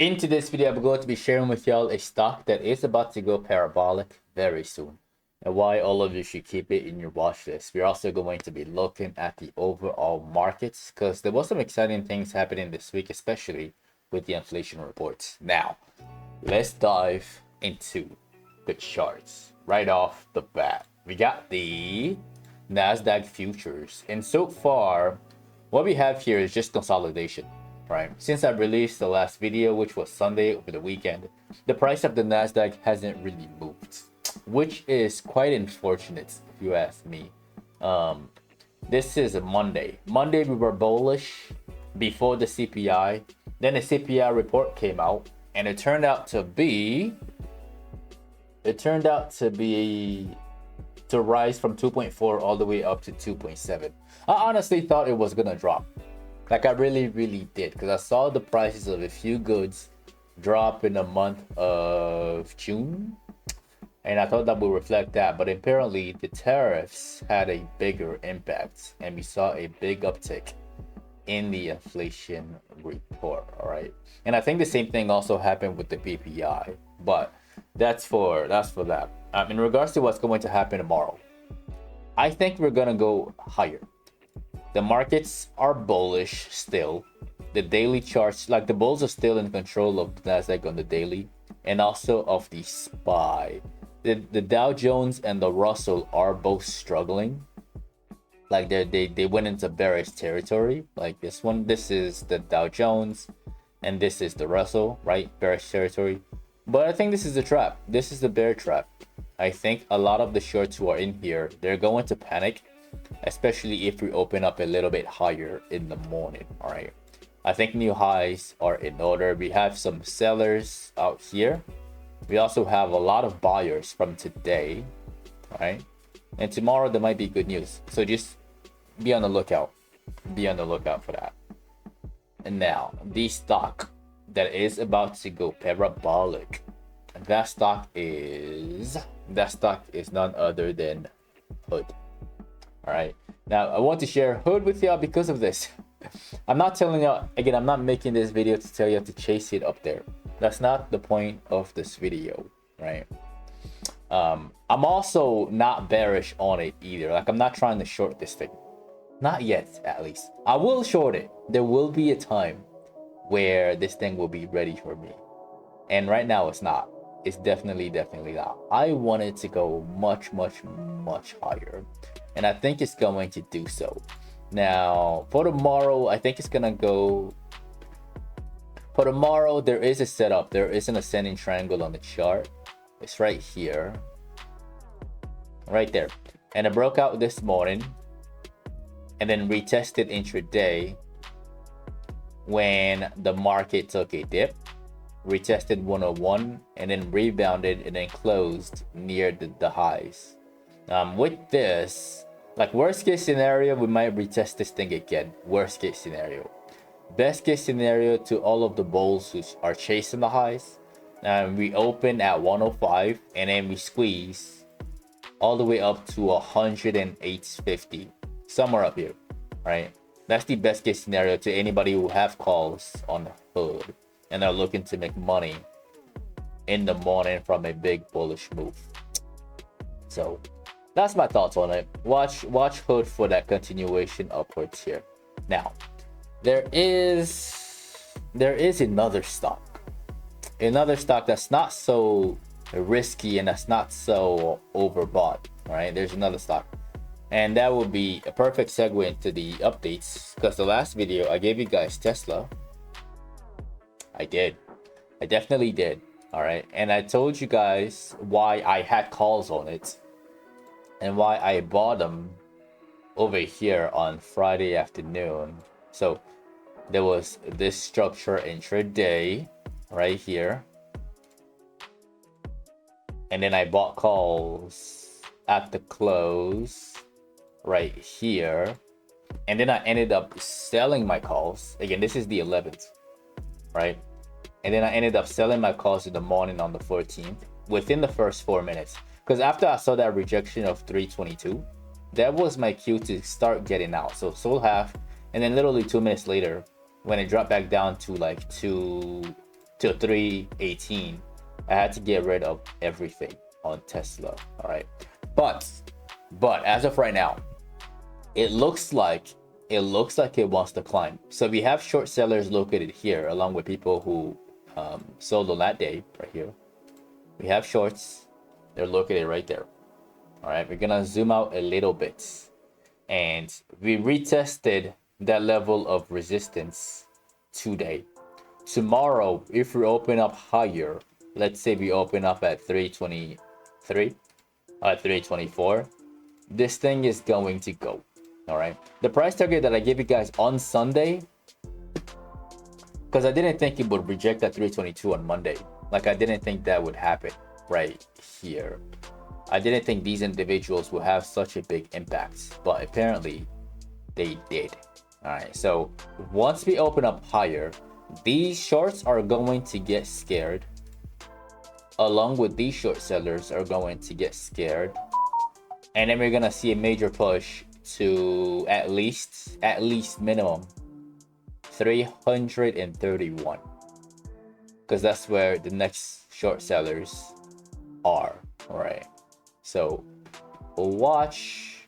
Into this video, I'm going to be sharing with y'all a stock that is about to go parabolic very soon, and why all of you should keep it in your watch list. We're also going to be looking at the overall markets because there was some exciting things happening this week, especially with the inflation reports. Now, let's dive into the charts right off the bat. We got the NASDAQ futures, and so far, what we have here is just consolidation. Right. Since I released the last video, which was Sunday over the weekend, the price of the NASDAQ hasn't really moved, which is quite unfortunate if you ask me. This is a Monday. Monday we were bullish before the CPI. Then the CPI report came out, and it turned out to rise from 2.4 all the way up to 2.7. I honestly thought it was gonna drop. Like I really did, because I saw the prices of a few goods drop in the month of June, and I thought that would reflect that. But apparently the tariffs had a bigger impact, and we saw a big uptick in the inflation report. All right, and I think the same thing also happened with the PPI, but that's for that. In regards to what's going to happen tomorrow, I think we're gonna go higher. The markets are bullish still. The daily charts, like the bulls are still in control of the NASDAQ on the daily, and also of the SPY. The Dow Jones and the Russell are both struggling. Like they went into bearish territory. Like this is the Dow Jones, and this is the Russell, right? Bearish territory. But I think this is a trap. This is the bear trap. I think a lot of the shorts who are in here, they're going to panic, especially if we open up a little bit higher in the morning. All right, I think new highs are in order. We have some sellers out here. We also have a lot of buyers from today. All right, and tomorrow there might be good news, so just be on the lookout. Be on the lookout for that. And now the stock that is about to go parabolic, that stock is none other than Hood. All right, now I want to share Hood with y'all because of this. I'm not telling y'all, again, I'm not making this video to tell you to chase it up there. That's not the point of this video, right? I'm also not bearish on it either. Like I'm not trying to short this thing, not yet. At least I will short it. There will be a time where this thing will be ready for me, and right now it's not. It's definitely not. I want it to go much higher, and I think it's going to do so. Now for tomorrow, I think it's gonna go. For tomorrow, there is a setup. There is an ascending triangle on the chart. It's right here, right there, and it broke out this morning, and then retested intraday when the market took a dip, retested 101, and then rebounded and then closed near the highs. With this, like worst case scenario, we might retest this thing again. Worst case scenario. Best case scenario to all of the bulls who are chasing the highs, we open at 105 and then we squeeze all the way up to 108.50, somewhere up here, right? That's the best case scenario to anybody who have calls on Hood and are looking to make money in the morning from a big bullish move. So that's my thoughts on it. Watch Hood for that continuation upwards here. Now there is another stock that's not so risky and that's not so overbought. All right, there's another stock, and that would be a perfect segue into the updates, because the last video I gave you guys Tesla. I definitely did. All right, and I told you guys why I had calls on it and why I bought them over here on Friday afternoon. So there was this structure intraday right here, and then I bought calls at the close right here, and then I ended up selling my calls again. This is the 11th, right? And then I ended up selling my calls in the morning on the 14th within the first 4 minutes, because after I saw that rejection of 322, that was my cue to start getting out. So sold half, and then literally 2 minutes later, when it dropped back down to like to 318, I had to get rid of everything on Tesla. All right, but as of right now, it looks like it wants to climb. So we have short sellers located here, along with people who sold on that day right here. We have shorts. They're located right there. All right, we're gonna zoom out a little bit, and we retested that level of resistance today. Tomorrow, if we open up higher, let's say we open up at 323, at 324, this thing is going to go. All right, the price target that I gave you guys on Sunday, because I didn't think it would reject that 322 on Monday. Like, I didn't think that would happen right here. I didn't think these individuals would have such a big impact, but apparently they did. All right, so once we open up higher, these shorts are going to get scared, along with these short sellers are going to get scared, and then we're gonna see a major push to at least minimum 331, because that's where the next short sellers are. All right, so watch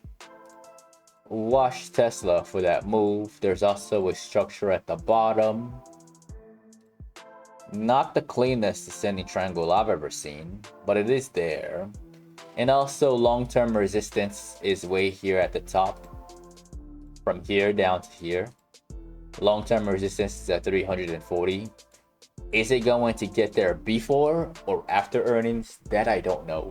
Tesla for that move. There's also a structure at the bottom, not the cleanest descending triangle I've ever seen, but it is there. And also long-term resistance is way here at the top, from here down to here. Long-term resistance is at 340. Is it going to get there before or after earnings? That I don't know.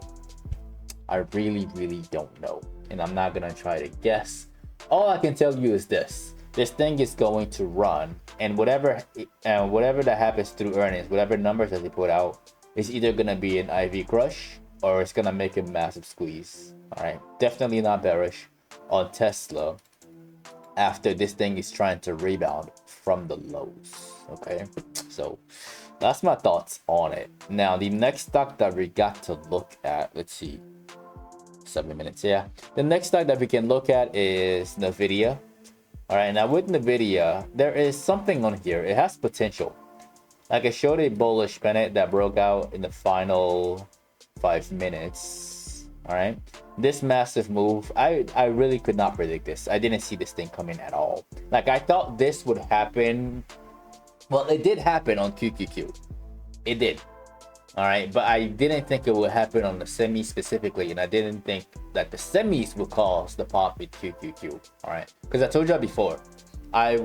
I really don't know, and I'm not gonna try to guess. All I can tell you is this thing is going to run, and whatever that happens through earnings, whatever numbers that they put out, is either gonna be an IV crush or it's gonna make a massive squeeze. All right, definitely not bearish on Tesla after this thing is trying to rebound from the lows. Okay, so that's my thoughts on it. Now the next stock that we got to look at, let's see, 7 minutes. Yeah, the next stock that we can look at is NVDA. All right, now with NVDA, there is something on here. It has potential. Like, I showed a bullish pennant that broke out in the final 5 minutes. All right, this massive move, I really could not predict this. I didn't see this thing coming at all. Like, I thought this would happen. Well, it did happen on QQQ. It did. All right, but I didn't think it would happen on the semi specifically, and I didn't think that the semis would cause the pop in QQQ. All right, because I told you before, I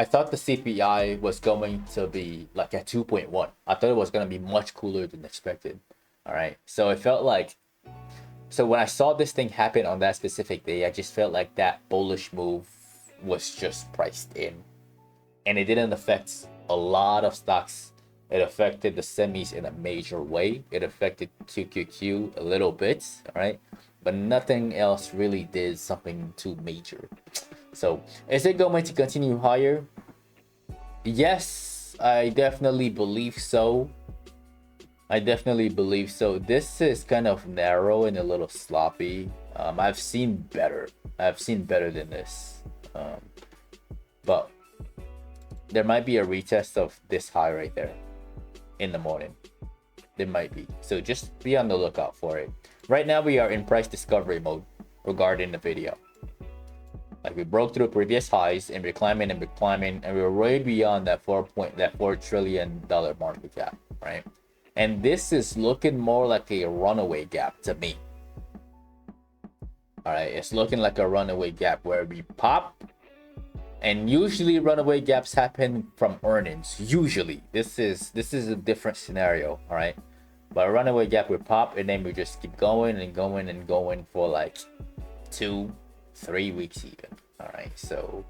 thought the CPI was going to be like at 2.1. I thought it was going to be much cooler than expected. All right, so it felt like, so when I saw this thing happen on that specific day, I just felt like that bullish move was just priced in, and it didn't affect a lot of stocks. It affected the semis in a major way. It affected QQQ a little bit, all right? But nothing else really did something too major. So, is it going to continue higher? Yes, I definitely believe so. This is kind of narrow and a little sloppy. I've seen better. Than this. But there might be a retest of this high right there in the morning. There might be, so just be on the lookout for it. Right now we are in price discovery mode regarding the video. Like, we broke through previous highs and we're climbing and we're way beyond that $4 trillion market cap, right? And this is looking more like a runaway gap to me. All right, it's looking like a runaway gap where we pop. And usually runaway gaps happen from earnings. Usually, this is a different scenario, all right? But a runaway gap, we pop, and then we just keep going and going and going for like 2-3 weeks even. All right, so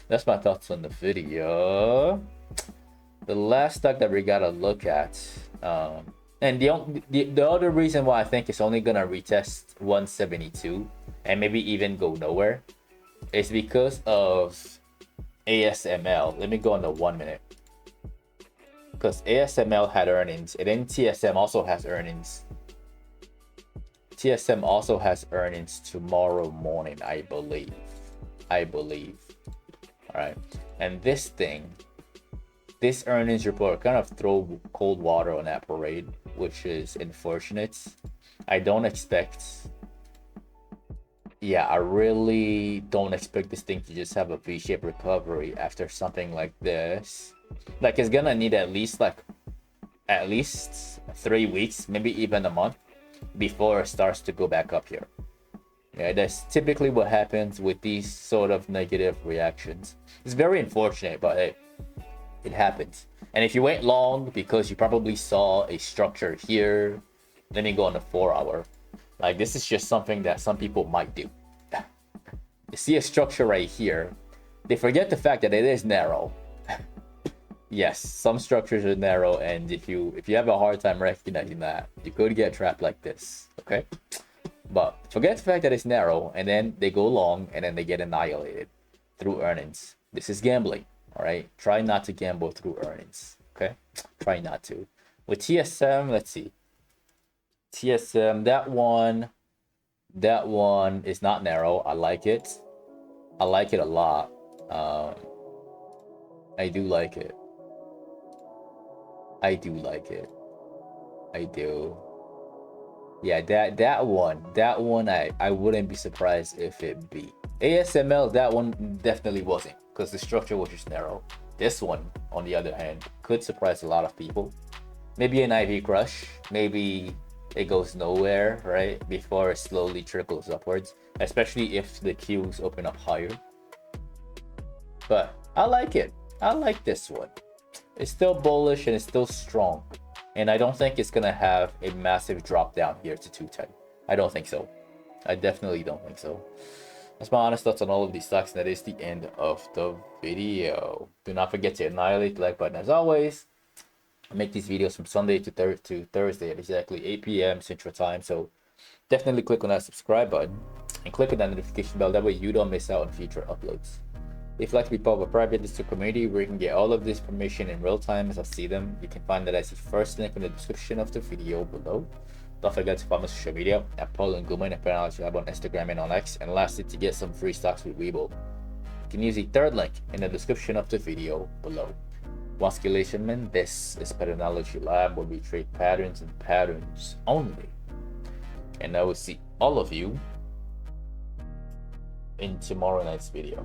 that's my thoughts on the video. The last stock that we gotta look at, and the other reason why I think it's only gonna retest 172 and maybe even go nowhere is because of ASML. Let me go on the 1 minute, because ASML had earnings, and then TSM also has earnings. TSM also has earnings tomorrow morning, I believe. All right, and this thing this earnings report kind of throw cold water on that parade, which is unfortunate. I don't expect, yeah, I really don't expect this thing to just have a V-shaped recovery after something like this. Like, it's gonna need at least 3 weeks, maybe even a month, before it starts to go back up here. Yeah, that's typically what happens with these sort of negative reactions. It's very unfortunate, but hey, it happens. And if you went long because you probably saw a structure here, let me go on the 4-hour. Like, this is just something that some people might do. You see a structure right here, they forget the fact that it is narrow. Yes, some structures are narrow, and if you have a hard time recognizing that, you could get trapped like this, okay? But forget the fact that it's narrow, and then they go long, and then they get annihilated through earnings. This is gambling, all right? Try not to gamble through earnings, okay? Try not to. With TSM, let's see. TSM, that one is not narrow. I like it. I like it a lot. I do like it. I do like it. I do. Yeah, that one I wouldn't be surprised if it beat. ASML, that one definitely wasn't, because the structure was just narrow. This one, on the other hand, could surprise a lot of people. Maybe an IV crush, maybe it goes nowhere, right? Before it slowly trickles upwards, especially if the Qs open up higher. But I like it. I like this one. It's still bullish and it's still strong. And I don't think it's gonna have a massive drop down here to 210. I don't think so. I definitely don't think so. That's my honest thoughts on all of these stocks, and that is the end of the video. Do not forget to annihilate the like button as always. I make these videos from Sunday to Thursday at exactly 8 p.m. Central Time. So definitely click on that subscribe button and click on that notification bell. That way you don't miss out on future uploads. If you'd like to be part of a private Discord community where you can get all of this information in real time as I see them, you can find that as the first link in the description of the video below. Don't forget to follow my social media at Paul and Guman and Patternology Lab on Instagram and on X. And lastly, to get some free stocks with Webull, you can use the third link in the description of the video below. Once again, this is Patternology Lab, where we trade patterns and patterns only. And I will see all of you in tomorrow night's video.